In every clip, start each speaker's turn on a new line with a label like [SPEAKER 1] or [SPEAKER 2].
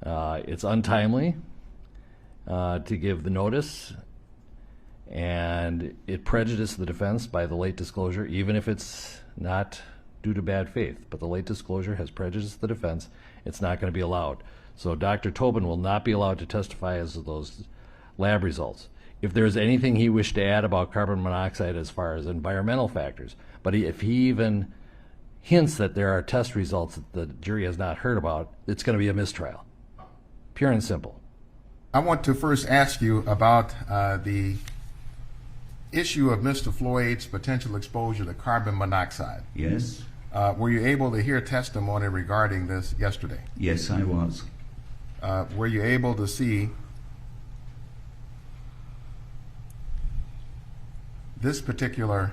[SPEAKER 1] It's untimely to give the notice, and it prejudiced the defense by the late disclosure, even if it's not due to bad faith. But the late disclosure has prejudiced the defense. It's not going to be allowed. So Dr. Tobin will not be allowed to testify as to those lab results. If there's anything he wished to add about carbon monoxide as far as environmental factors, but if he even hints that there are test results that the jury has not heard about, it's going to be a mistrial. Pure and simple.
[SPEAKER 2] I want to first ask you about the issue of Mr. Floyd's potential exposure to carbon monoxide.
[SPEAKER 3] Yes.
[SPEAKER 2] Were you able to hear testimony regarding this yesterday?
[SPEAKER 3] Yes, I was.
[SPEAKER 2] Were you able to see this particular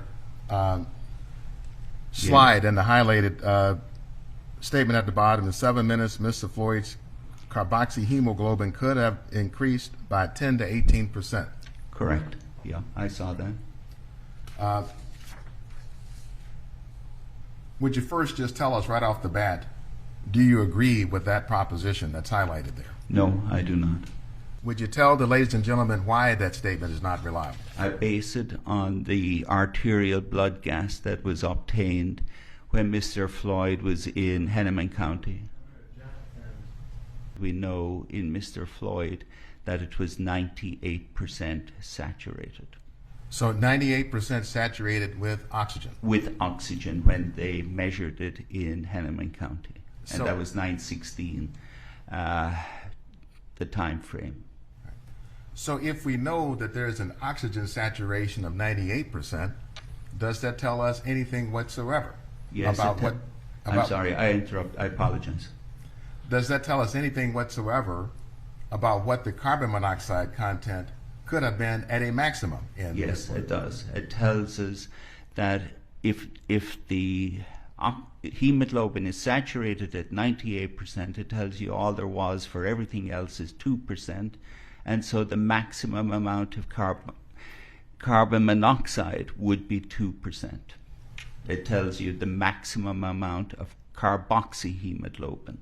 [SPEAKER 2] slide and the highlighted statement at the bottom? In 7 minutes, Mr. Floyd's carboxyhemoglobin could have increased by 10 to 18%.
[SPEAKER 3] Correct. Yeah, I saw that.
[SPEAKER 2] Would you first just tell us right off the bat, do you agree with that proposition that's highlighted there?
[SPEAKER 3] No, I do not.
[SPEAKER 2] Would you tell the ladies and gentlemen why that statement is not reliable?
[SPEAKER 3] I base it on the arterial blood gas that was obtained when Mr. Floyd was in Hennepin County. We know in Mr. Floyd that it was 98% saturated.
[SPEAKER 2] So 98% saturated with oxygen?
[SPEAKER 3] With oxygen when they measured it in Hennepin County. And that was 9/16, the time frame.
[SPEAKER 2] So if we know that there's an oxygen saturation of 98%, does that tell us anything whatsoever?
[SPEAKER 3] Yes,
[SPEAKER 2] about what?
[SPEAKER 3] I'm sorry, I interrupt. I apologize.
[SPEAKER 2] Does that tell us anything whatsoever about what the carbon monoxide content could have been at a maximum?
[SPEAKER 3] Yes, it does. It tells us that if the hemoglobin is saturated at 98%, it tells you all there was for everything else is 2%, and so the maximum amount of carbon monoxide would be 2%. It tells you the maximum amount of carboxyhemoglobin.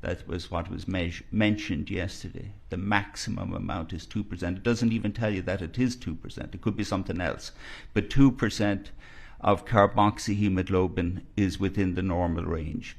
[SPEAKER 3] That was what was mentioned yesterday. The maximum amount is 2%. It doesn't even tell you that it is 2%. It could be something else. But 2% of carboxyhemoglobin is within the normal range.